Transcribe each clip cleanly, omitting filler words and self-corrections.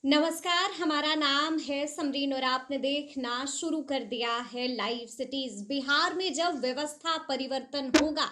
नमस्कार, हमारा नाम है समरीन और आपने देखना शुरू कर दिया है लाइव सिटीज। बिहार में जब व्यवस्था परिवर्तन होगा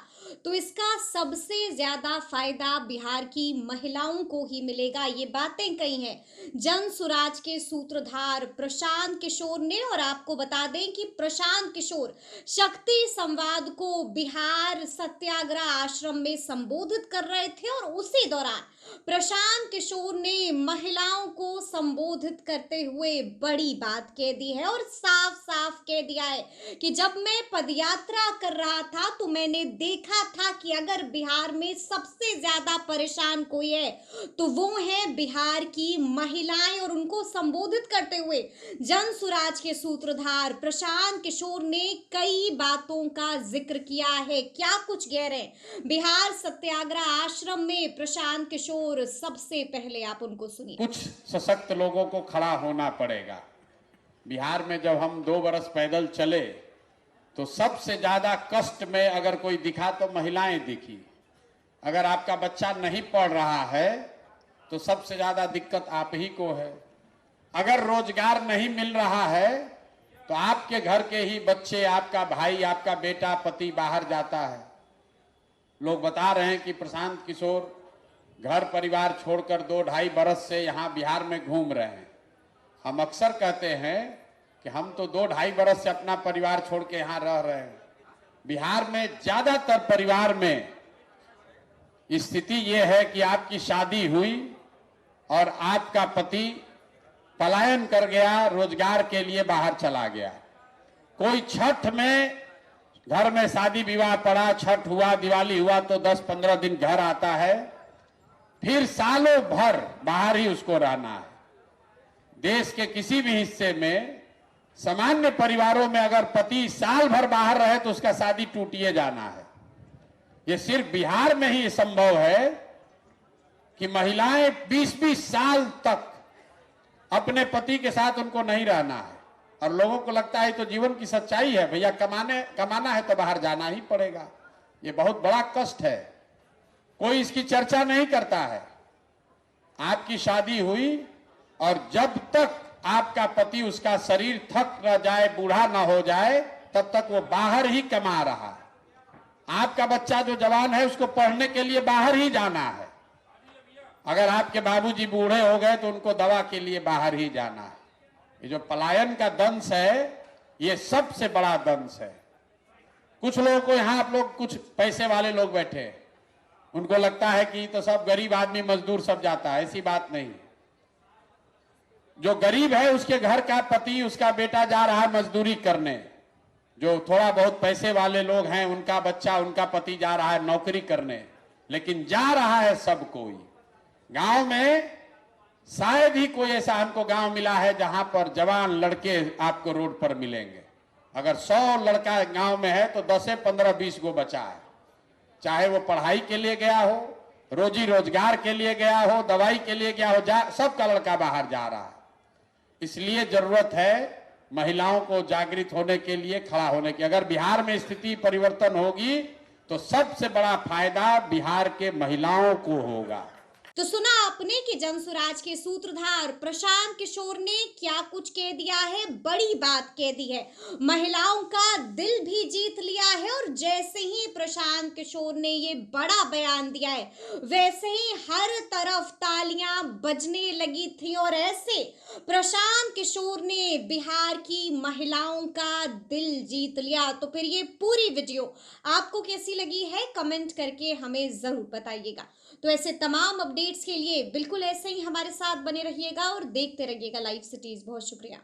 तो इसका सबसे ज्यादा फायदा बिहार की महिलाओं को ही मिलेगा। ये बातें कही हैं जन सुराज के सूत्रधार प्रशांत किशोर ने। और आपको बता दें कि प्रशांत किशोर शक्ति संवाद को बिहार सत्याग्रह आश्रम में संबोधित कर रहे थे और उसी दौरान प्रशांत किशोर ने महिलाओं को संबोधित करते हुए बड़ी बात कह दी है और साफ साफ कह दिया है कि जब मैं पदयात्रा कर रहा था तो मैंने देखा था कि अगर बिहार में सबसे ज्यादा परेशान कोई है तो वो है बिहार की महिलाएं। और उनको संबोधित करते हुए जन सुराज के सूत्रधार प्रशांत किशोर ने कई बातों का जिक्र किया है। क्या कुछ कह रहे हैं बिहार सत्याग्रह आश्रम में प्रशांत किशोर, सबसे पहले आप उनको सुनिए। कुछ सशक्त लोगों को खड़ा होना पड़ेगा। बिहार में जब हम 2 बरस पैदल चले तो सबसे ज्यादा कष्ट में अगर कोई दिखा तो महिलाएं दिखी। अगर आपका बच्चा नहीं पढ़ रहा है तो सबसे ज्यादा दिक्कत आप ही को है। अगर रोजगार नहीं मिल रहा है तो आपके घर के ही बच्चे, आपका भाई, आपका बेटा, पति बाहर जाता है। लोग बता रहे हैं कि प्रशांत किशोर घर परिवार छोड़कर 2-2.5 बरस से यहाँ बिहार में घूम रहे हैं। हम अक्सर कहते हैं कि हम तो 2-2.5 बरस से अपना परिवार छोड़ के यहाँ रह रहे हैं। बिहार में ज्यादातर परिवार में स्थिति ये है कि आपकी शादी हुई और आपका पति पलायन कर गया, रोजगार के लिए बाहर चला गया। कोई छठ में घर में शादी विवाह पड़ा, छठ हुआ, दिवाली हुआ तो 10-15 दिन घर आता है, फिर सालों भर बाहर ही उसको रहना है। देश के किसी भी हिस्से में सामान्य परिवारों में अगर पति साल भर बाहर रहे तो उसका शादी टूटिए जाना है। ये सिर्फ बिहार में ही संभव है कि महिलाएं 20-20 साल तक अपने पति के साथ उनको नहीं रहना है। और लोगों को लगता है तो जीवन की सच्चाई है, भैया कमाना है तो बाहर जाना ही पड़ेगा। ये बहुत बड़ा कष्ट है, कोई इसकी चर्चा नहीं करता है। आपकी शादी हुई और जब तक आपका पति, उसका शरीर थक न जाए, बूढ़ा ना हो जाए, तब तक वो बाहर ही कमा रहा है। आपका बच्चा जो जवान है उसको पढ़ने के लिए बाहर ही जाना है। अगर आपके बाबूजी बूढ़े हो गए तो उनको दवा के लिए बाहर ही जाना है। ये जो पलायन का दंश है ये सबसे बड़ा दंश है। कुछ लोगों को यहाँ, आप लोग कुछ पैसे वाले लोग बैठे हैं, उनको लगता है कि तो सब गरीब आदमी मजदूर सब जाता है। ऐसी बात नहीं। जो गरीब है उसके घर का पति, उसका बेटा जा रहा है मजदूरी करने। जो थोड़ा बहुत पैसे वाले लोग हैं उनका बच्चा, उनका पति जा रहा है नौकरी करने। लेकिन जा रहा है सब कोई। गांव में शायद ही कोई ऐसा हमको गांव मिला है जहां पर जवान लड़के आपको रोड पर मिलेंगे। अगर 100 लड़का गांव में है तो 10-15-20 गो बचा है। चाहे वो पढ़ाई के लिए गया हो, रोजी रोजगार के लिए गया हो, दवाई के लिए गया हो, सबका लड़का बाहर जा रहा है। इसलिए जरूरत है महिलाओं को जागृत होने के लिए, खड़ा होने की। अगर बिहार में स्थिति परिवर्तन होगी तो सबसे बड़ा फायदा बिहार के महिलाओं को होगा। तो सुना आपने कि जनसुराज के सूत्रधार प्रशांत किशोर ने क्या कुछ कह दिया है। बड़ी बात कह दी है, महिलाओं का दिल भी जीत लिया है। और जैसे ही प्रशांत किशोर ने ये बड़ा बयान दिया है वैसे ही हर तरफ तालियां बजने लगी थी। और ऐसे प्रशांत किशोर ने बिहार की महिलाओं का दिल जीत लिया। तो फिर ये पूरी वीडियो आपको कैसी लगी है कमेंट करके हमें जरूर बताइएगा। तो ऐसे तमाम अपडेट्स के लिए बिल्कुल ऐसे ही हमारे साथ बने रहिएगा और देखते रहिएगा लाइव सिटीज। बहुत शुक्रिया।